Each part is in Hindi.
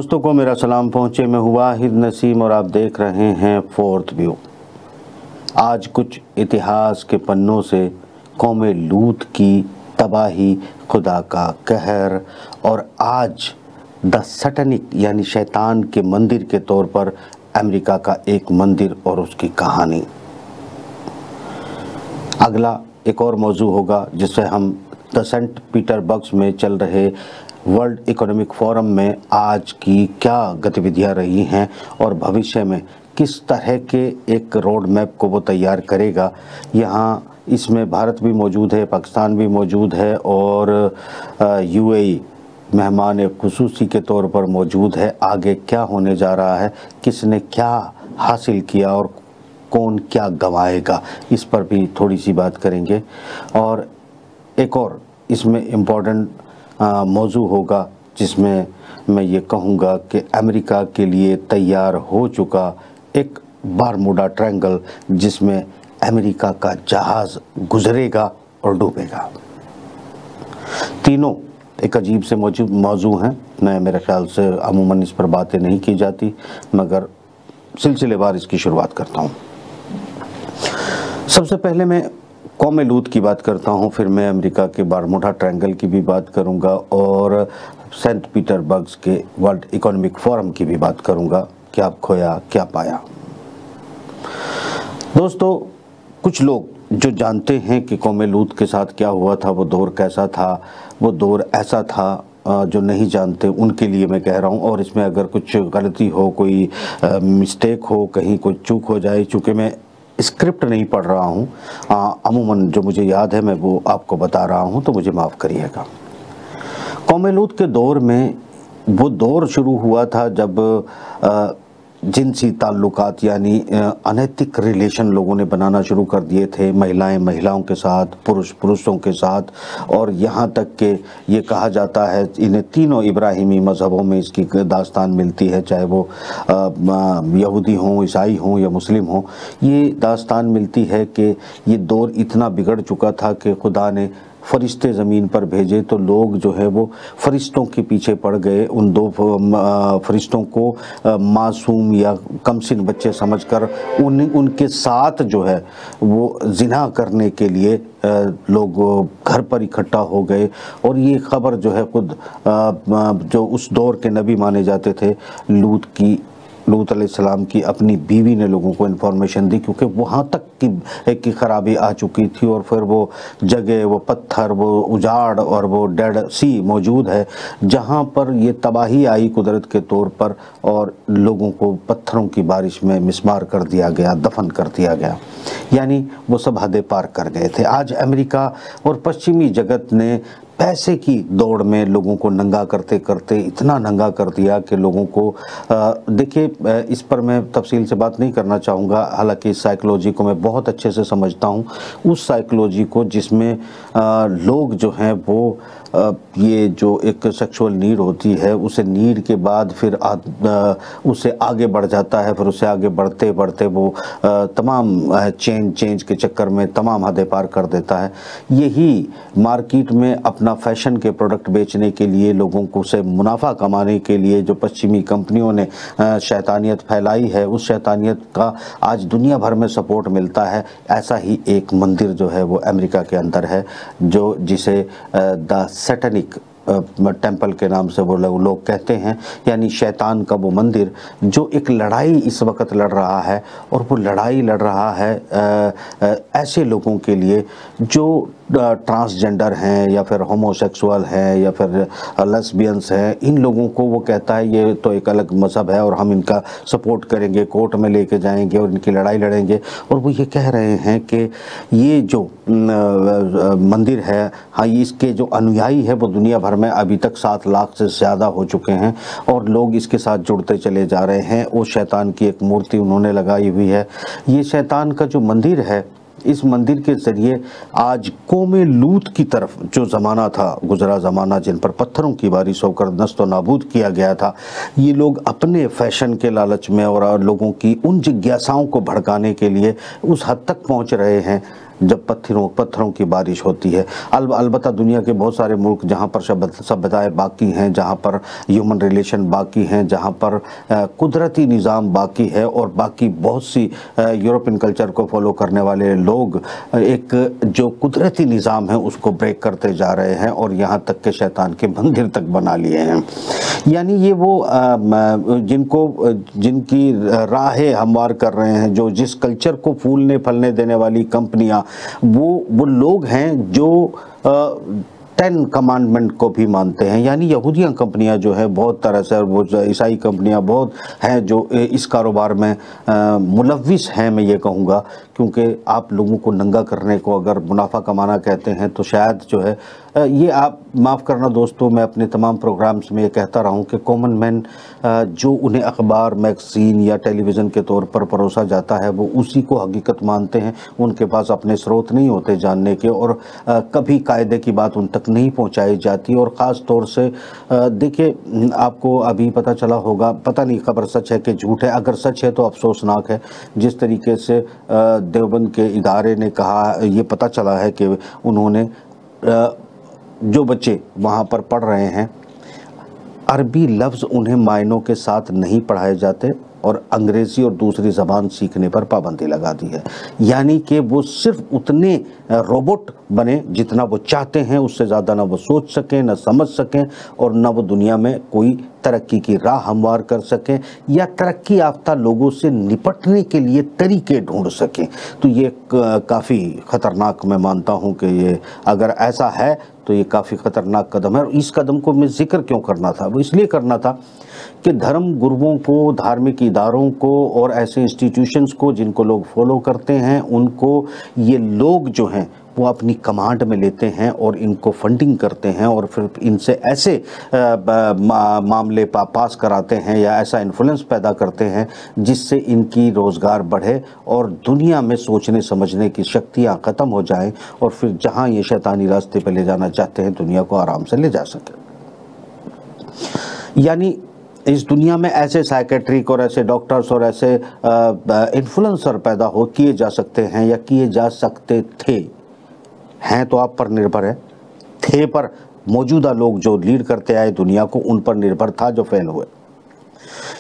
दोस्तों को मेरा सलाम पहुँचे। मैं हूँ वाहिद नसीम और आप देख रहे हैं फोर्थ व्यू। आज कुछ इतिहास के पन्नों से कौमे लूत की तबाही, खुदा का कहर और आज द सैटनिक यानी शैतान के मंदिर के तौर पर अमेरिका का एक मंदिर और उसकी कहानी। अगला एक और मौजू होगा जिससे हम द सेंट पीटर्सबर्ग में चल रहे वर्ल्ड इकोनॉमिक फोरम में आज की क्या गतिविधियां रही हैं और भविष्य में किस तरह के एक रोड मैप को वो तैयार करेगा। यहाँ इसमें भारत भी मौजूद है, पाकिस्तान भी मौजूद है और यूएई मेहमान खुसूसी के तौर पर मौजूद है। आगे क्या होने जा रहा है, किसने क्या हासिल किया और कौन क्या गंवाएगा, इस पर भी थोड़ी सी बात करेंगे। और एक और इसमें इम्पोर्टेंट मौजू होगा जिसमें मैं ये कहूँगा कि अमेरिका के लिए तैयार हो चुका एक बरमूडा ट्रायंगल जिसमें अमेरिका का जहाज़ गुजरेगा और डूबेगा। तीनों एक अजीब से मौजू हैं। मेरे ख्याल से अमूमन इस पर बातें नहीं की जाती, मगर सिलसिलेवार इसकी शुरुआत करता हूँ। सबसे पहले मैं कौमे लूत की बात करता हूँ, फिर मैं अमेरिका के बरमूडा ट्रायंगल की भी बात करूँगा और सेंट पीटर्सबर्ग के वर्ल्ड इकोनॉमिक फोरम की भी बात करूँगा। क्या खोया क्या पाया। दोस्तों, कुछ लोग जो जानते हैं कि कौमे लूत के साथ क्या हुआ था, वो दौर कैसा था, वो दौर ऐसा था, जो नहीं जानते उनके लिए मैं कह रहा हूँ। और इसमें अगर कुछ गलती हो, कोई मिस्टेक हो, कहीं कोई चूक हो जाए, चूँकि मैं स्क्रिप्ट नहीं पढ़ रहा हूँ, अमूमन जो मुझे याद है मैं वो आपको बता रहा हूँ, तो मुझे माफ़ करिएगा। कौमे लूत के दौर में वो दौर शुरू हुआ था जब जिनसी ताल्लुकात यानी अनैतिक रिलेशन लोगों ने बनाना शुरू कर दिए थे, महिलाएं महिलाओं के साथ, पुरुष पुरुषों के साथ। और यहाँ तक कि ये कहा जाता है, इन्हें तीनों इब्राहिमी मज़हबों में इसकी दास्तान मिलती है, चाहे वो यहूदी हों, ईसाई हों या मुस्लिम हों, ये दास्तान मिलती है कि ये दौर इतना बिगड़ चुका था कि खुदा ने फरिश्ते ज़मीन पर भेजे तो लोग जो है वो फरिश्तों के पीछे पड़ गए। उन दो फरिश्तों को मासूम या कमसिन बच्चे समझकर उनके साथ जो है वो जिना करने के लिए लोग घर पर इकट्ठा हो गए। और ये ख़बर जो है खुद जो उस दौर के नबी माने जाते थे, लूत अलैहिस्सलाम की अपनी बीवी ने लोगों को इन्फॉर्मेशन दी, क्योंकि वहाँ तक की खराबी आ चुकी थी और फिर वो जगह, वो पत्थर, वो उजाड़ और वो डेड सी मौजूद है जहाँ पर ये तबाही आई कुदरत के तौर पर और लोगों को पत्थरों की बारिश में मिस्मार कर दिया गया, दफन कर दिया गया। यानी वो सब हदें पार कर गए थे। आज अमेरिका और पश्चिमी जगत ने पैसे की दौड़ में लोगों को नंगा करते करते इतना नंगा कर दिया कि लोगों को देखिए, इस पर मैं तफसील से बात नहीं करना चाहूँगा, हालांकि इस साइकोलॉजी को मैं बहुत अच्छे से समझता हूँ, उस साइकोलॉजी को जिसमें लोग जो हैं वो ये जो एक सेक्सुअल नीड होती है, उसे नीड के बाद फिर उससे आगे बढ़ जाता है, फिर उससे आगे बढ़ते बढ़ते वो तमाम चेंज के चक्कर में तमाम हदें पार कर देता है। यही मार्केट में अपना फैशन के प्रोडक्ट बेचने के लिए, लोगों को से मुनाफा कमाने के लिए जो पश्चिमी कंपनियों ने शैतानियत फैलाई है, उस शैतानियत का आज दुनिया भर में सपोर्ट मिलता है। ऐसा ही एक मंदिर जो है वो अमेरिका के अंदर है, जो जिसे द सैटनिक टेम्पल के नाम से वो लोग कहते हैं, यानी शैतान का वो मंदिर जो एक लड़ाई इस वक्त लड़ रहा है। और वो लड़ाई लड़ रहा है ऐसे लोगों के लिए जो ट्रांसजेंडर हैं या फिर होमोसेक्सुअल हैं या फिर लेस्बियंस हैं। इन लोगों को वो कहता है ये तो एक अलग मज़हब है और हम इनका सपोर्ट करेंगे, कोर्ट में लेके जाएंगे और इनकी लड़ाई लड़ेंगे। और वो ये कह रहे हैं कि ये जो मंदिर है, हाँ, इसके जो अनुयायी है वो दुनिया भर में अभी तक 7 लाख से ज़्यादा हो चुके हैं और लोग इसके साथ जुड़ते चले जा रहे हैं। वो शैतान की एक मूर्ति उन्होंने लगाई हुई है। ये शैतान का जो मंदिर है, इस मंदिर के ज़रिए आज कौमे लूत की तरफ जो ज़माना था, गुज़रा ज़माना जिन पर पत्थरों की बारिश होकर नस्त नाबूद किया गया था, ये लोग अपने फैशन के लालच में और लोगों की उन जिज्ञासाओं को भड़काने के लिए उस हद तक पहुंच रहे हैं जब पत्थरों की बारिश होती है। अलबत्ता दुनिया के बहुत सारे मुल्क जहाँ पर सभ्यताएं बाकी हैं, जहाँ पर ह्यूमन रिलेशन बाकी हैं, जहाँ पर कुदरती निज़ाम बाकी है, और बाकी बहुत सी यूरोपियन कल्चर को फॉलो करने वाले लोग एक जो कुदरती निज़ाम है उसको ब्रेक करते जा रहे हैं और यहाँ तक के शैतान के मंदिर तक बना लिए हैं। यानी ये वो जिनकी राहें हमवार कर रहे हैं, जो जिस कल्चर को फूलने फलने देने वाली कंपनियां, वो लोग हैं जो 10 कमांडमेंट को भी मानते हैं। यानी यहूदियाँ कंपनियां जो है बहुत तरह से, और वो ईसाई कंपनियां बहुत हैं जो इस कारोबार में मुलव्विस हैं, मैं ये कहूँगा, क्योंकि आप लोगों को नंगा करने को अगर मुनाफा कमाना कहते हैं तो शायद जो है ये, आप माफ़ करना दोस्तों, मैं अपने तमाम प्रोग्राम्स में ये कहता रहा हूँ कि कॉमन मैन जो उन्हें अखबार, मैगज़ीन या टेलीविज़न के तौर पर परोसा जाता है वो उसी को हकीकत मानते हैं। उनके पास अपने स्रोत नहीं होते जानने के, और कभी कायदे की बात उन तक नहीं पहुँचाई जाती। और ख़ास तौर से देखिए, आपको अभी पता चला होगा, पता नहीं खबर सच है कि झूठ है, अगर सच है तो अफसोसनाक है, जिस तरीके से देवबंद के इदारे ने कहा, ये पता चला है कि उन्होंने जो बच्चे वहाँ पर पढ़ रहे हैं, अरबी लफ्ज़ उन्हें मायनों के साथ नहीं पढ़ाए जाते और अंग्रेज़ी और दूसरी ज़बान सीखने पर पाबंदी लगा दी है। यानी कि वो सिर्फ उतने रोबोट बने जितना वो चाहते हैं, उससे ज़्यादा ना वो सोच सकें, ना समझ सकें, और ना वो दुनिया में कोई तरक्की की राह हमवार कर सकें या तरक्की याफ्ता लोगों से निपटने के लिए तरीके ढूंढ सकें। तो ये काफ़ी ख़तरनाक मैं मानता हूँ कि ये अगर ऐसा है तो ये काफ़ी ख़तरनाक कदम है। और इस कदम को मैं जिक्र क्यों करना था, वो इसलिए करना था कि धर्म गुरुओं को, धार्मिक इदारों को और ऐसे इंस्टीट्यूशंस को जिनको लोग फॉलो करते हैं, उनको ये लोग जो हैं वो अपनी कमांड में लेते हैं और इनको फंडिंग करते हैं, और फिर इनसे ऐसे मामले पास कराते हैं या ऐसा इन्फ्लुएंस पैदा करते हैं जिससे इनकी रोज़गार बढ़े और दुनिया में सोचने समझने की शक्तियाँ ख़त्म हो जाएं, और फिर जहाँ ये शैतानी रास्ते पर ले जाना चाहते हैं दुनिया को आराम से ले जा सके। यानी इस दुनिया में ऐसे साइकेट्रिक और ऐसे डॉक्टर्स और ऐसे इन्फ्लुएंसर पैदा किए जा सकते हैं या किए जा सकते थे, हैं तो आप पर निर्भर है, थे पर मौजूदा लोग जो लीड करते आए दुनिया को, उन पर निर्भर था जो फेल हुए।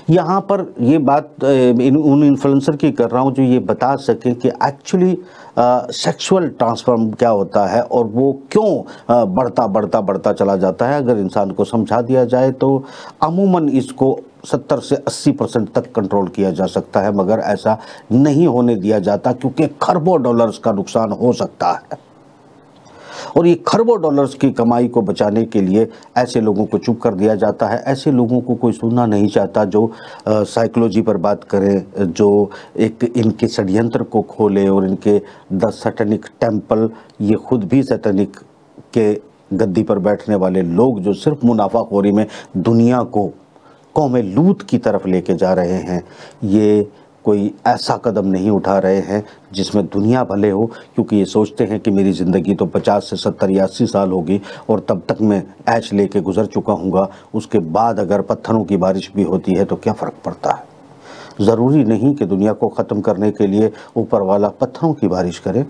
यहाँ पर ये बात उन इन्फ्लुएंसर की कर रहा हूँ जो ये बता सके कि एक्चुअली सेक्सुअल ट्रांसफॉर्म क्या होता है और वो क्यों बढ़ता चला जाता है। अगर इंसान को समझा दिया जाए तो अमूमन इसको 70 से 80% तक कंट्रोल किया जा सकता है, मगर ऐसा नहीं होने दिया जाता क्योंकि खरबों डॉलर्स का नुकसान हो सकता है। और ये खरबों डॉलर्स की कमाई को बचाने के लिए ऐसे लोगों को चुप कर दिया जाता है। ऐसे लोगों को कोई सुनना नहीं चाहता जो साइकोलॉजी पर बात करे, जो एक इनके षड्यंत्र को खोले, और इनके द सैटेनिक टेम्पल, ये खुद भी सैटेनिक के गद्दी पर बैठने वाले लोग जो सिर्फ मुनाफाखोरी में दुनिया को कौमे लूत की तरफ लेके जा रहे हैं, ये कोई ऐसा कदम नहीं उठा रहे हैं जिसमें दुनिया भले हो, क्योंकि ये सोचते हैं कि मेरी ज़िंदगी तो 50 से 70 या 80 साल होगी और तब तक मैं ऐश लेके गुजर चुका हूँगा, उसके बाद अगर पत्थरों की बारिश भी होती है तो क्या फ़र्क पड़ता है। ज़रूरी नहीं कि दुनिया को ख़त्म करने के लिए ऊपर वाला पत्थरों की बारिश करे,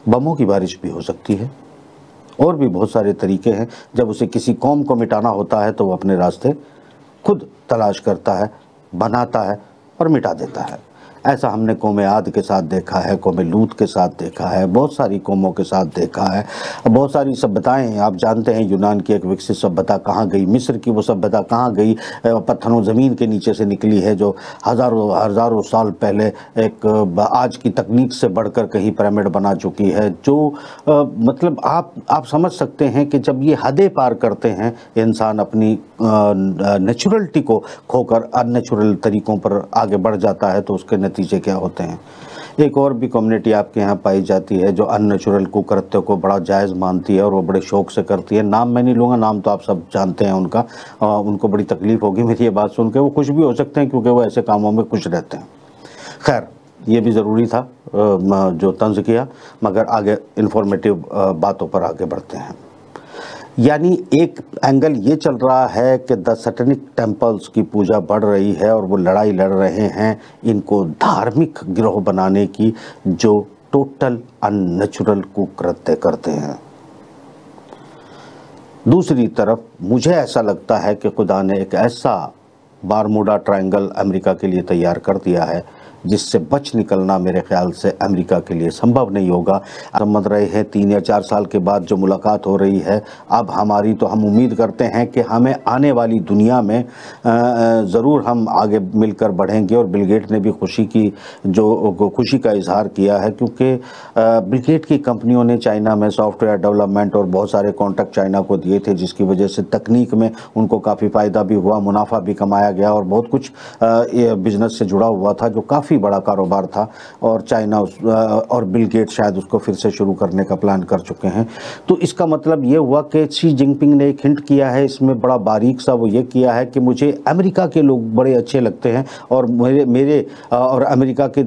बमों की बारिश भी हो सकती है, और भी बहुत सारे तरीके हैं। जब उसे किसी कौम को मिटाना होता है तो वो अपने रास्ते खुद तलाश करता है, बनाता है और मिटा देता है। ऐसा हमने कौमे आद के साथ देखा है, कौमे लूत के साथ देखा है, बहुत सारी कौमों के साथ देखा है। बहुत सारी सभ्यताएं आप जानते हैं, यूनान की एक विकसित सभ्यता कहाँ गई, मिस्र की वो सभ्यता कहाँ गई, पत्थरों ज़मीन के नीचे से निकली है, जो हज़ारों साल पहले एक आज की तकनीक से बढ़कर कहीं पिरामिड बना चुकी है। जो मतलब आप समझ सकते हैं कि जब ये हदें पार करते हैं, इंसान अपनी नेचुरलिटी को खोकर अननेचुरल तरीक़ों पर आगे बढ़ जाता है, तो उसके नतीजे क्या होते हैं। एक और भी कम्युनिटी आपके यहाँ पाई जाती है जो अननेचुरल कुकृत्य को बड़ा जायज़ मानती है और वो बड़े शौक़ से करती है। नाम मैं नहीं लूँगा, नाम तो आप सब जानते हैं उनका। उनको बड़ी तकलीफ़ होगी मेरी ये बात सुन के। वो खुश भी हो सकते हैं क्योंकि वो ऐसे कामों में खुश रहते हैं। खैर, ये भी ज़रूरी था जो तंज़ किया, मगर आगे इन्फॉर्मेटिव बातों पर आगे बढ़ते हैं। यानी एक एंगल ये चल रहा है कि द सैटेनिक टेम्पल्स की पूजा बढ़ रही है और वो लड़ाई लड़ रहे हैं इनको धार्मिक गिरोह बनाने की, जो टोटल अननेचुरल कुकृत्य करते हैं। दूसरी तरफ मुझे ऐसा लगता है कि खुदा ने एक ऐसा बारमूडा ट्रायंगल अमेरिका के लिए तैयार कर दिया है जिससे बच निकलना मेरे ख्याल से अमेरिका के लिए संभव नहीं होगा। समझ रहे हैं 3 या 4 साल के बाद जो मुलाकात हो रही है अब हमारी, तो हम उम्मीद करते हैं कि हमें आने वाली दुनिया में ज़रूर हम आगे मिलकर बढ़ेंगे। और बिल गेट ने भी खुशी का इजहार किया है, क्योंकि बिल गेट की कंपनियों ने चाइना में सॉफ्टवेयर डेवलपमेंट और बहुत सारे कॉन्ट्रैक्ट चाइना को दिए थे, जिसकी वजह से तकनीक में उनको काफ़ी फ़ायदा भी हुआ, मुनाफा भी कमाया गया और बहुत कुछ बिजनेस से जुड़ा हुआ था जो काफ़ी बड़ा कारोबार था। और चाइना और बिल गेट शायद उसको फिर से शुरू करने का प्लान कर चुके हैं। तो इसका मतलब ये हुआ कि शी जिनपिंग ने एक हिंट किया है इसमें बड़ा बारीक सा, वो ये किया है कि मुझे अमेरिका के लोग बड़े अच्छे लगते हैं और मेरे और अमेरिका के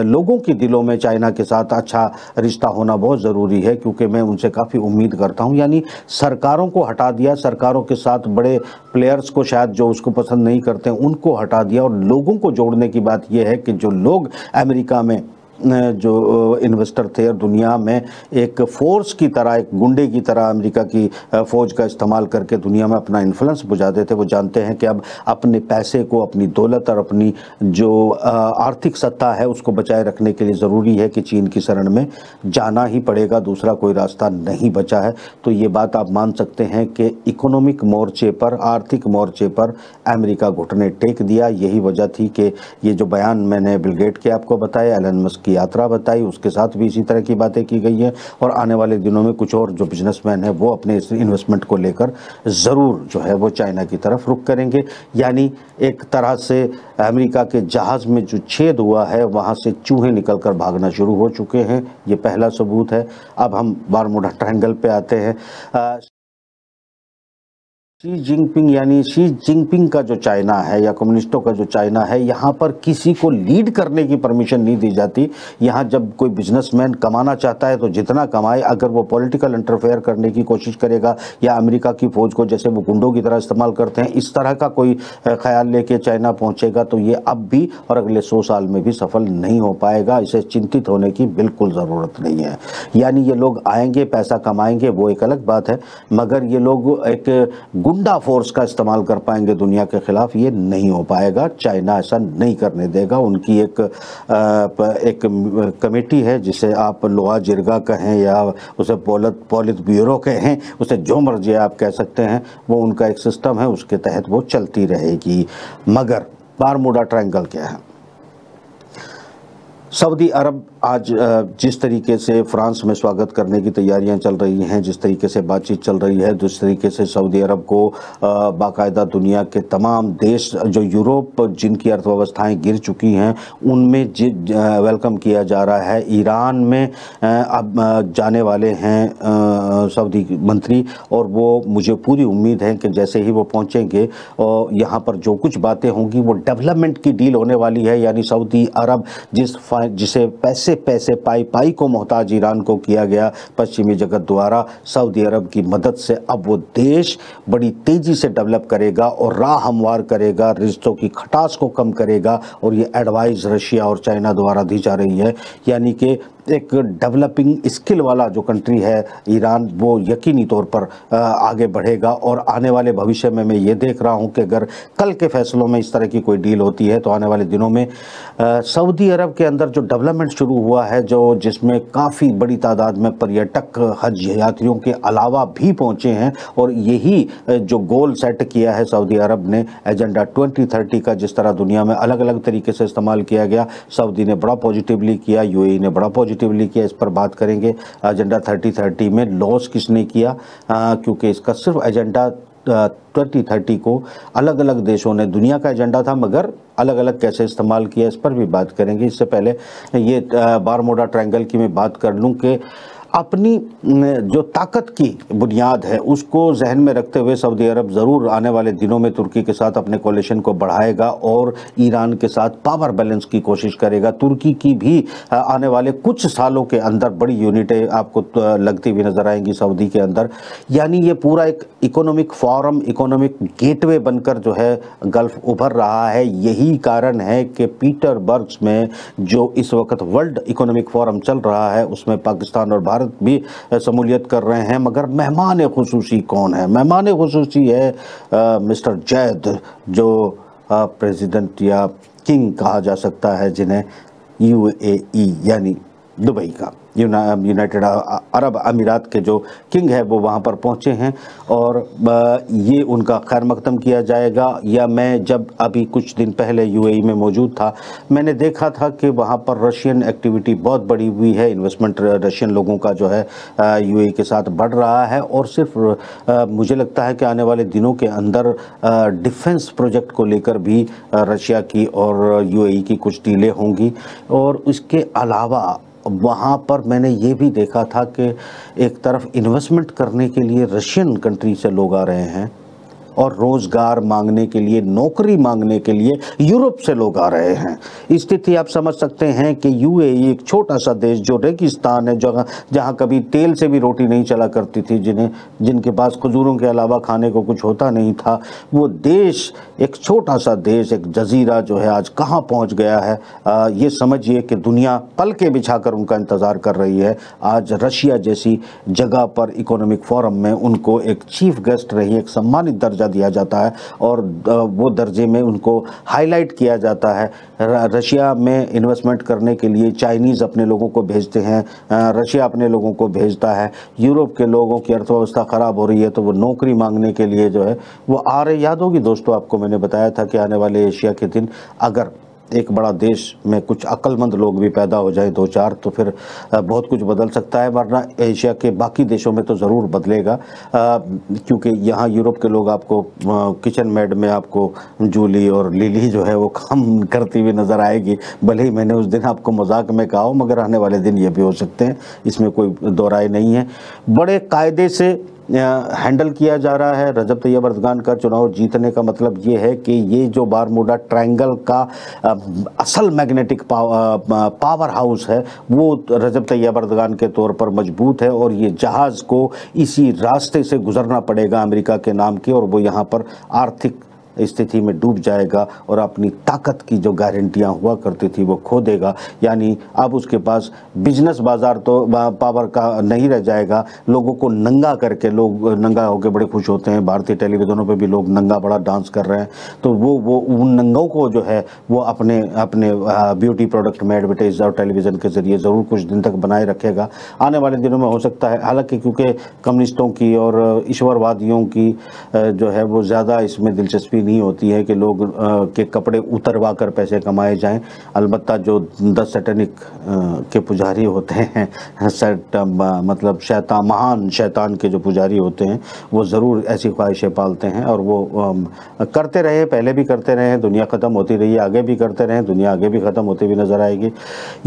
लोगों के दिलों में चाइना के साथ अच्छा रिश्ता होना बहुत ज़रूरी है, क्योंकि मैं उनसे काफ़ी उम्मीद करता हूँ। यानी सरकारों को हटा दिया, सरकारों के साथ बड़े प्लेयर्स को शायद जो उसको पसंद नहीं करते हैं उनको हटा दिया, और लोगों को जोड़ने की बात यह है कि जो लोग अमेरिका में जो इन्वेस्टर थे और दुनिया में एक फोर्स की तरह, एक गुंडे की तरह अमेरिका की फ़ौज का इस्तेमाल करके दुनिया में अपना इन्फ्लुएंस बुझाते थे, वो जानते हैं कि अब अपने पैसे को, अपनी दौलत और अपनी जो आर्थिक सत्ता है उसको बचाए रखने के लिए ज़रूरी है कि चीन की शरण में जाना ही पड़ेगा, दूसरा कोई रास्ता नहीं बचा है। तो ये बात आप मान सकते हैं कि इकोनॉमिक मोर्चे पर, आर्थिक मोर्चे पर अमेरिका घुटने टेक दिया। यही वजह थी कि ये जो बयान मैंने बिल गेट के आपको बताया, एलन मस्क की यात्रा बताई, उसके साथ भी इसी तरह की बातें की गई है। और आने वाले दिनों में कुछ और जो बिजनेसमैन है वो अपने इस इन्वेस्टमेंट को लेकर ज़रूर जो है वो चाइना की तरफ रुख करेंगे। यानी एक तरह से अमेरिका के जहाज़ में जो छेद हुआ है वहाँ से चूहे निकलकर भागना शुरू हो चुके हैं, ये पहला सबूत है। अब हम बारमूडा ट्रायंगल पे आते हैं। शी जिनपिंग, यानी शी जिनपिंग का जो चाइना है या कम्युनिस्टों का जो चाइना है, यहाँ पर किसी को लीड करने की परमिशन नहीं दी जाती। यहाँ जब कोई बिजनेसमैन कमाना चाहता है तो जितना कमाए, अगर वो पॉलिटिकल इंटरफेयर करने की कोशिश करेगा या अमेरिका की फ़ौज को जैसे वो गुंडों की तरह इस्तेमाल करते हैं, इस तरह का कोई ख्याल लेके चाइना पहुँचेगा तो ये अब भी और अगले 100 साल में भी सफल नहीं हो पाएगा। इसे चिंतित होने की बिल्कुल ज़रूरत नहीं है। यानी ये लोग आएंगे, पैसा कमाएंगे, वो एक अलग बात है, मगर ये लोग एक गुंडा फोर्स का इस्तेमाल कर पाएंगे दुनिया के खिलाफ, ये नहीं हो पाएगा। चाइना ऐसा नहीं करने देगा। उनकी एक कमेटी है जिसे आप लोआ जिरगा कहें या उसे पॉलिट ब्यूरो कहें, उसे जो मर्जी आप कह सकते हैं, वो उनका एक सिस्टम है, उसके तहत वो चलती रहेगी। मगर बारमूडा ट्रायंगल क्या है? सऊदी अरब आज जिस तरीके से फ्रांस में स्वागत करने की तैयारियां चल रही हैं, जिस तरीके से बातचीत चल रही है, जिस तरीके से सऊदी अरब को बाकायदा दुनिया के तमाम देश जो यूरोप जिनकी अर्थव्यवस्थाएं गिर चुकी हैं उनमें वेलकम किया जा रहा है। ईरान में अब जाने वाले हैं सऊदी मंत्री, और वो मुझे पूरी उम्मीद है कि जैसे ही वो पहुंचेंगे और यहाँ पर जो कुछ बातें होंगी वो डेवलपमेंट की डील होने वाली है। यानी सऊदी अरब जिसे पैसे पाई को मोहताज ईरान को किया गया पश्चिमी जगत द्वारा, सऊदी अरब की मदद से अब वो देश बड़ी तेजी से डेवलप करेगा और राह हमवार करेगा, रिश्तों की खटास को कम करेगा। और ये एडवाइस रशिया और चाइना द्वारा दी जा रही है। यानी कि एक डेवलपिंग स्किल वाला जो कंट्री है ईरान, वो यकीनी तौर पर आगे बढ़ेगा। और आने वाले भविष्य में मैं ये देख रहा हूँ कि अगर कल के फैसलों में इस तरह की कोई डील होती है तो आने वाले दिनों में सऊदी अरब के अंदर जो डेवलपमेंट शुरू हुआ है, जिसमें काफ़ी बड़ी तादाद में पर्यटक हज यात्रियों के अलावा भी पहुँचे हैं, और यही जो गोल सेट किया है सऊदी अरब ने एजेंडा 2030 का, जिस तरह दुनिया में अलग अलग तरीके से इस्तेमाल किया गया, सऊदी ने बड़ा पॉजिटिवली किया, यूएई ने बड़ा पॉजिटिवली किया। इस पर बात करेंगे। एजेंडा 2030 में लॉस किसने किया, क्योंकि इसका सिर्फ एजेंडा 2030 को अलग अलग देशों ने, दुनिया का एजेंडा था मगर अलग अलग कैसे इस्तेमाल किया, इस पर भी बात करेंगे। इससे पहले ये बारमूडा ट्रायंगल की मैं बात कर लूँ कि अपनी जो ताकत की बुनियाद है उसको जहन में रखते हुए सऊदी अरब ज़रूर आने वाले दिनों में तुर्की के साथ अपने कोलिशन को बढ़ाएगा और ईरान के साथ पावर बैलेंस की कोशिश करेगा। तुर्की की भी आने वाले कुछ सालों के अंदर बड़ी यूनिटें आपको लगती हुई नजर आएंगी सऊदी के अंदर। यानी ये पूरा एक इकोनॉमिक फोरम, इकोनॉमिक गेटवे बनकर जो है गल्फ उभर रहा है। यही कारण है कि पीटरबर्ग में जो इस वक्त वर्ल्ड इकोनॉमिक फोरम चल रहा है उसमें पाकिस्तान और भारत भी शमूलियत कर रहे हैं। मगर मेहमान खुसूसी कौन है? मेहमान खुसूसी है मिस्टर जैद, जो प्रेसिडेंट या किंग कहा जा सकता है, जिन्हें UAE यानी दुबई का, यूनाइटेड अरब अमीरात के जो किंग है वो वहाँ पर पहुँचे हैं और ये उनका खैर मकदम किया जाएगा। या मैं जब अभी कुछ दिन पहले UAE में मौजूद था, मैंने देखा था कि वहाँ पर रशियन एक्टिविटी बहुत बढ़ी हुई है। इन्वेस्टमेंट रशियन लोगों का जो है UAE के साथ बढ़ रहा है और सिर्फ मुझे लगता है कि आने वाले दिनों के अंदर डिफेंस प्रोजेक्ट को लेकर भी रशिया की और UAE की कुछ डीलें होंगी। और इसके अलावा वहाँ पर मैंने ये भी देखा था कि एक तरफ इन्वेस्टमेंट करने के लिए रशियन कंट्री से लोग आ रहे हैं और रोज़गार मांगने के लिए, नौकरी मांगने के लिए यूरोप से लोग आ रहे हैं। स्थिति आप समझ सकते हैं कि UAE एक छोटा सा देश जो रेगिस्तान है, जहाँ कभी तेल से भी रोटी नहीं चला करती थी, जिनके पास खजूरों के अलावा खाने को कुछ होता नहीं था, वो देश, एक छोटा सा देश, एक जजीरा जो है आज कहाँ पहुँच गया है। ये समझिए कि दुनिया पल के बिछाकर उनका इंतज़ार कर रही है। आज रशिया जैसी जगह पर इकोनॉमिक फोरम में उनको एक चीफ गेस्ट रही, एक सम्मानित दर्जा दिया जाता है और वो दर्जे में उनको हाईलाइट किया जाता है। रशिया में इन्वेस्टमेंट करने के लिए चाइनीज़ अपने लोगों को भेजते हैं, रशिया अपने लोगों को भेजता है। यूरोप के लोगों की अर्थव्यवस्था ख़राब हो रही है तो वो नौकरी मांगने के लिए जो है वो आ रहे। याद होगी दोस्तों, आपको मैंने बताया था कि आने वाले एशिया के दिन अगर एक बड़ा देश में कुछ अक्लमंद लोग भी पैदा हो जाए, 2-4, तो फिर बहुत कुछ बदल सकता है। वरना एशिया के बाकी देशों में तो ज़रूर बदलेगा, क्योंकि यहाँ यूरोप के लोग आपको किचन मेड में आपको जूली और लिली जो है वो काम करती हुई नज़र आएगी। भले ही मैंने उस दिन आपको मजाक में कहा हो, मगर आने वाले दिन ये भी हो सकते हैं, इसमें कोई दो राय नहीं है। बड़े कायदे से हैंडल किया जा रहा है। रजब तैयब अर्दगान का चुनाव जीतने का मतलब ये है कि ये जो बारमूडा ट्रायंगल का असल मैग्नेटिक पावर हाउस है वो रजब तैयब अर्दगान के तौर पर मजबूत है और ये जहाज़ को इसी रास्ते से गुजरना पड़ेगा अमेरिका के नाम की, और वो यहाँ पर आर्थिक स्थिति में डूब जाएगा और अपनी ताकत की जो गारंटियां हुआ करती थी वो खो देगा। यानी अब उसके पास बिजनेस बाजार तो पावर का नहीं रह जाएगा। लोगों को नंगा करके, लोग नंगा होकर बड़े खुश होते हैं, भारतीय टेलीविजनों पे भी लोग नंगा बड़ा डांस कर रहे हैं, तो वो उन नंगों को जो है वो अपने ब्यूटी प्रोडक्ट में एडवर्टाइज और टेलीविज़न के ज़रिए ज़रूर कुछ दिन तक बनाए रखेगा। आने वाले दिनों में हो सकता है, हालांकि क्योंकि कम्युनिस्टों की और ईश्वरवादियों की जो है वो ज़्यादा इसमें दिलचस्पी नहीं होती है कि लोग के कपड़े उतरवा कर पैसे कमाए जाएं। अलबत्ता जो 10 सैटेनिक के पुजारी होते हैं, मतलब शैतान, महान शैतान के जो पुजारी होते हैं, वो ज़रूर ऐसी ख्वाहिशें पालते हैं और वो करते रहे, पहले भी करते रहे, दुनिया ख़त्म होती रही है, आगे भी करते रहे, दुनिया आगे भी ख़त्म होती हुई नज़र आएगी।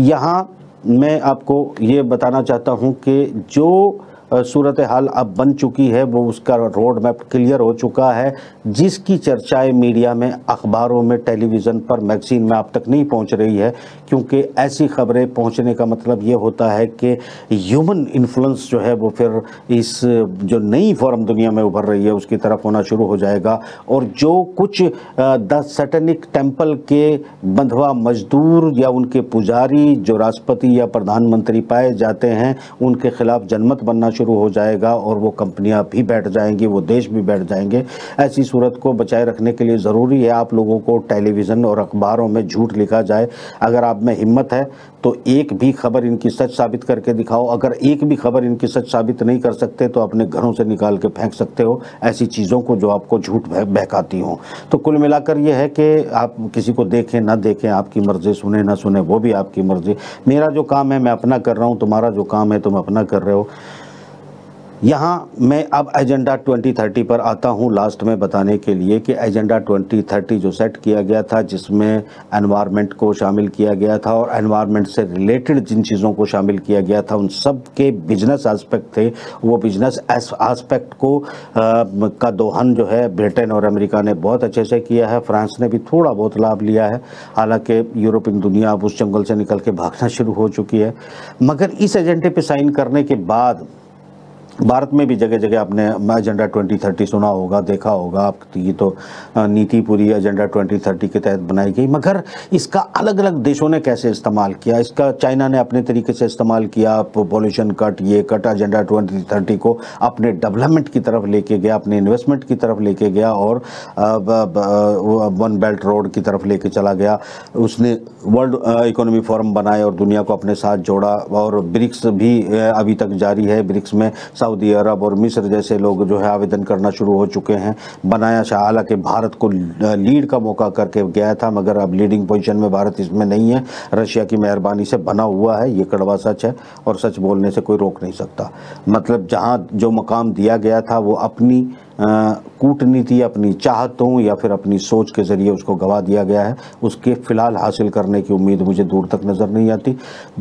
यहाँ मैं आपको ये बताना चाहता हूँ कि जो सूरत हाल अब बन चुकी है वो उसका रोड मैप क्लियर हो चुका है, जिसकी चर्चाएं मीडिया में, अखबारों में, टेलीविज़न पर, मैगज़ीन में आप तक नहीं पहुंच रही है, क्योंकि ऐसी खबरें पहुंचने का मतलब ये होता है कि ह्यूमन इन्फ्लुएंस जो है वो फिर इस जो नई फॉर्म दुनिया में उभर रही है उसकी तरफ होना शुरू हो जाएगा। और जो कुछ द सैटेनिक टेम्पल के बंधवा मजदूर या उनके पुजारी जो राष्ट्रपति या प्रधानमंत्री पाए जाते हैं, उनके खिलाफ जनमत बनना शुरू हो जाएगा और वो कंपनियां भी बैठ जाएंगी, वो देश भी बैठ जाएंगे। ऐसी सूरत को बचाए रखने के लिए ज़रूरी है आप लोगों को टेलीविज़न और अखबारों में झूठ लिखा जाए। अगर आप में हिम्मत है तो एक भी खबर इनकी सच साबित करके दिखाओ। अगर एक भी खबर इनकी सच साबित नहीं कर सकते तो अपने घरों से निकाल के फेंक सकते हो ऐसी चीज़ों को जो आपको झूठ बहकाती हों। तो कुल मिलाकर यह है कि आप किसी को देखें ना देखें आपकी मर्ज़ी, सुने ना सुने वो भी आपकी मर्ज़ी। मेरा जो काम है मैं अपना कर रहा हूँ, तुम्हारा जो काम है तुम अपना कर रहे हो। यहाँ मैं अब एजेंडा 2030 पर आता हूँ लास्ट में बताने के लिए कि एजेंडा 2030 जो सेट किया गया था, जिसमें एनवायरनमेंट को शामिल किया गया था और एनवायरनमेंट से रिलेटेड जिन चीज़ों को शामिल किया गया था उन सब के बिजनेस एस्पेक्ट थे। वो बिजनेस एस्पेक्ट को का दोहन जो है ब्रिटेन और अमेरिका ने बहुत अच्छे से किया है। फ्रांस ने भी थोड़ा बहुत लाभ लिया है, हालांकि यूरोपियन दुनिया अब उस जंगल से निकल के भागना शुरू हो चुकी है। मगर इस एजेंडे पे साइन करने के बाद भारत में भी जगह जगह आपने एजेंडा 2030 सुना होगा, देखा होगा। आपकी तो नीति पूरी एजेंडा 2030 के तहत बनाई गई, मगर इसका अलग अलग देशों ने कैसे इस्तेमाल किया। इसका चाइना ने अपने तरीके से इस्तेमाल किया, पॉल्यूशन कट, ये कट, एजेंडा 2030 को अपने डेवलपमेंट की तरफ लेके गया, अपने इन्वेस्टमेंट की तरफ लेके गया और वन बेल्ट रोड की तरफ लेके चला गया। उसने वर्ल्ड इकोनॉमी फोरम बनाए और दुनिया को अपने साथ जोड़ा। और ब्रिक्स भी अभी तक जारी है। ब्रिक्स में सऊदी अरब और मिस्र जैसे लोग जो है आवेदन करना शुरू हो चुके हैं। बनाया, हालांकि भारत को लीड का मौका करके गया था, मगर अब लीडिंग पोजीशन में भारत इसमें नहीं है। रशिया की मेहरबानी से बना हुआ है, ये कड़वा सच है और सच बोलने से कोई रोक नहीं सकता। मतलब जहां जो मकाम दिया गया था वो अपनी कूटनीति, अपनी चाहतों या फिर अपनी सोच के जरिए उसको गवा दिया गया है। उसके फिलहाल हासिल करने की उम्मीद मुझे दूर तक नज़र नहीं आती।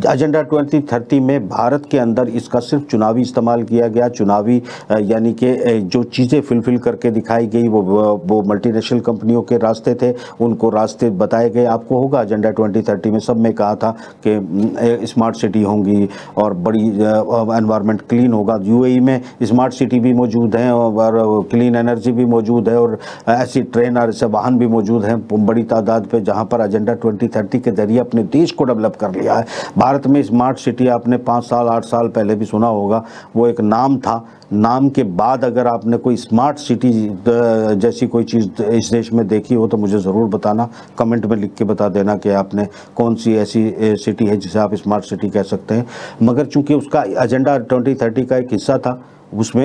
एजेंडा 2030 में भारत के अंदर इसका सिर्फ चुनावी इस्तेमाल किया गया। चुनावी यानी कि जो चीज़ें फिलफिल करके दिखाई गई वो मल्टीनेशनल कंपनियों के रास्ते थे, उनको रास्ते बताए गए। आपको होगा एजेंडा 2030 में सब में कहा था कि स्मार्ट सिटी होंगी और बड़ी एनवायरनमेंट क्लीन होगा। यूएई में स्मार्ट सिटी भी मौजूद हैं और क्लीन एनर्जी भी मौजूद है और ऐसी ट्रेन और ऐसे वाहन भी मौजूद हैं बड़ी तादाद पे, जहां पर एजेंडा 2030 के जरिए अपने देश को डेवलप कर लिया है। भारत में स्मार्ट सिटी आपने 5 साल 8 साल पहले भी सुना होगा, वो एक नाम था। नाम के बाद अगर आपने कोई स्मार्ट सिटी जैसी कोई चीज़ इस देश में देखी हो तो मुझे ज़रूर बताना, कमेंट में लिख के बता देना कि आपने कौन सी ऐसी सिटी है जिसे आप स्मार्ट सिटी कह सकते हैं। मगर चूंकि उसका एजेंडा 2030 का एक हिस्सा था, उसमें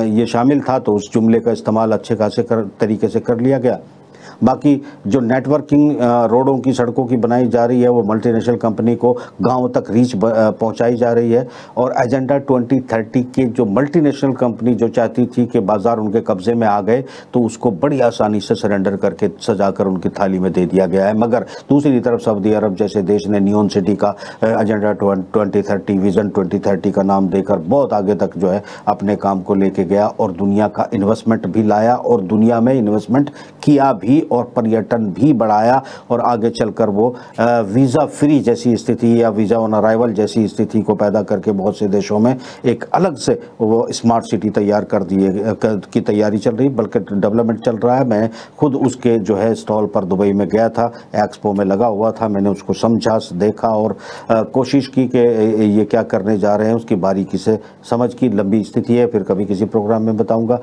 ये शामिल था, तो उस जुमले का इस्तेमाल अच्छे खासे तरीके से कर लिया गया। बाकी जो नेटवर्किंग रोडों की, सड़कों की बनाई जा रही है, वो मल्टीनेशनल कंपनी को गांव तक रीच पहुंचाई जा रही है। और एजेंडा 2030 के जो मल्टीनेशनल कंपनी जो चाहती थी कि बाजार उनके कब्जे में आ गए, तो उसको बड़ी आसानी से सरेंडर करके सजाकर उनकी थाली में दे दिया गया है। मगर दूसरी तरफ सऊदी अरब जैसे देश ने नियॉन सिटी का एजेंडा 2030 विजन 2030 का नाम देकर बहुत आगे तक जो है अपने काम को लेके गया और दुनिया का इन्वेस्टमेंट भी लाया और दुनिया में इन्वेस्टमेंट किया भी और पर्यटन भी बढ़ाया। और आगे चलकर वो वीज़ा फ्री जैसी स्थिति या वीज़ा ऑन अराइवल जैसी स्थिति को पैदा करके बहुत से देशों में एक अलग से वो स्मार्ट सिटी तैयार कर दिए की तैयारी चल रही, बल्कि डेवलपमेंट चल रहा है। मैं खुद उसके जो है स्टॉल पर दुबई में गया था, एक्सपो में लगा हुआ था, मैंने उसको समझा, देखा और कोशिश की कि ये क्या करने जा रहे हैं, उसकी बारीकी से समझ की। लंबी स्थिति है, फिर कभी किसी प्रोग्राम में बताऊंगा।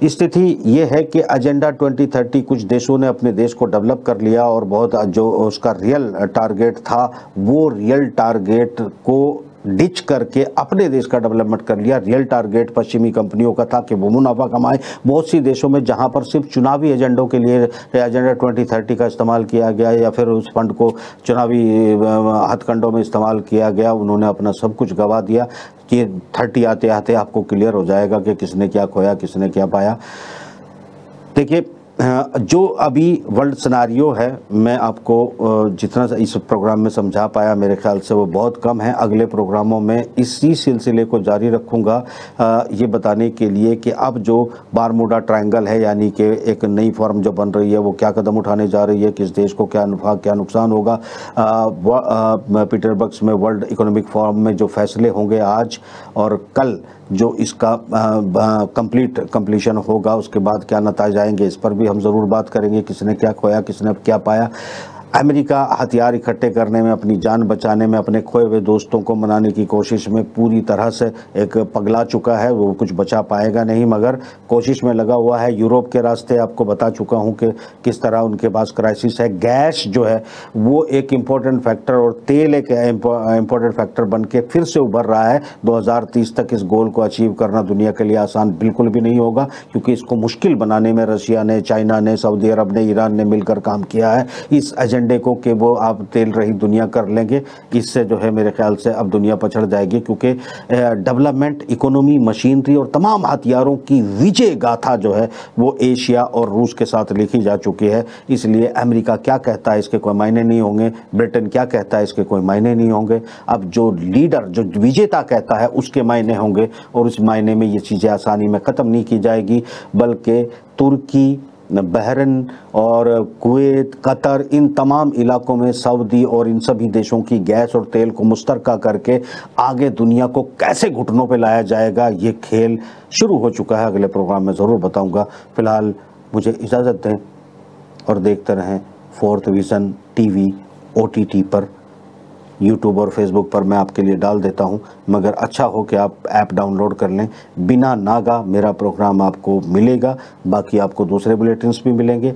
स्थिति ये है कि एजेंडा 2030 कुछ देशों ने अपने देश को डेवलप कर लिया और बहुत जो उसका रियल टारगेट था, वो रियल टारगेट को डिच करके अपने देश का डेवलपमेंट कर लिया। रियल टारगेट पश्चिमी कंपनियों का था कि वो मुनाफा कमाए। बहुत सी देशों में जहां पर सिर्फ चुनावी एजेंडों के लिए एजेंडा 2030 का इस्तेमाल किया गया या फिर उस फंड को चुनावी हथकंडों में इस्तेमाल किया गया, उन्होंने अपना सब कुछ गंवा दिया। कि 30 आते आते आपको क्लियर हो जाएगा कि किसने क्या खोया, किसने क्या पाया। देखिए, जो अभी वर्ल्ड सिनारियो है, मैं आपको जितना इस प्रोग्राम में समझा पाया मेरे ख्याल से वो बहुत कम है। अगले प्रोग्रामों में इसी सिलसिले को जारी रखूँगा, ये बताने के लिए कि अब जो बारमूडा ट्रायंगल है, यानी कि एक नई फॉर्म जो बन रही है, वो क्या कदम उठाने जा रही है, किस देश को क्या नफा क्या नुकसान होगा। पीटरबर्ग में वर्ल्ड इकोनॉमिक फोरम में जो फैसले होंगे आज और कल, जो इसका कंप्लीशन होगा, उसके बाद क्या नतीजे आएंगे, इस पर भी हम ज़रूर बात करेंगे। किसने क्या खोया, किसने क्या पाया। अमेरिका हथियार इकट्ठे करने में, अपनी जान बचाने में, अपने खोए हुए दोस्तों को मनाने की कोशिश में पूरी तरह से एक पगला चुका है। वो कुछ बचा पाएगा नहीं, मगर कोशिश में लगा हुआ है। यूरोप के रास्ते आपको बता चुका हूं कि किस तरह उनके पास क्राइसिस है। गैस जो है वो एक इम्पोर्टेंट फैक्टर और तेल एक इम्पोर्टेंट फैक्टर बन के फिर से उभर रहा है। 2030 तक इस गोल को अचीव करना दुनिया के लिए आसान बिल्कुल भी नहीं होगा, क्योंकि इसको मुश्किल बनाने में रशिया ने, चाइना ने, सऊदी अरब ने, ईरान ने मिलकर काम किया है। इस एजेंडे को कि वो आप तेल रही दुनिया कर लेंगे, इससे जो है मेरे ख्याल से अब दुनिया पछड़ जाएगी, क्योंकि डेवलपमेंट, इकोनॉमी, मशीनरी और तमाम हथियारों की विजय गाथा जो है वो एशिया और रूस के साथ लिखी जा चुकी है। इसलिए अमेरिका क्या कहता है इसके कोई मायने नहीं होंगे, ब्रिटेन क्या कहता है इसके कोई मायने नहीं होंगे। अब जो लीडर, जो विजेता कहता है उसके मायने होंगे, और उस मायने में ये चीज़ें आसानी में ख़त्म नहीं की जाएगी, बल्कि तुर्की, बहरीन और कुवैत, कतर, इन तमाम इलाकों में सऊदी और इन सभी देशों की गैस और तेल को मुश्तरका करके आगे दुनिया को कैसे घुटनों पे लाया जाएगा, ये खेल शुरू हो चुका है। अगले प्रोग्राम में ज़रूर बताऊंगा। फ़िलहाल मुझे इजाज़त दें और देखते रहें फोर्थ विज़न टीवी OTT पर, यूट्यूब और फेसबुक पर मैं आपके लिए डाल देता हूं, मगर अच्छा हो कि आप ऐप डाउनलोड कर लें। बिना नागा मेरा प्रोग्राम आपको मिलेगा, बाकी आपको दूसरे बुलेटिन्स भी मिलेंगे।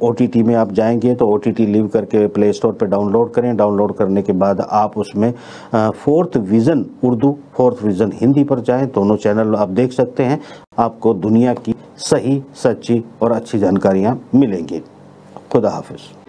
OTT में आप जाएंगे तो OTT लीव करके प्ले स्टोर पर डाउनलोड करें। डाउनलोड करने के बाद आप उसमें fourth vision Urdu, fourth vision Hindi पर जाएं, दोनों चैनल आप देख सकते हैं। आपको दुनिया की सही, सच्ची और अच्छी जानकारियाँ मिलेंगी। खुदा हाफिज़।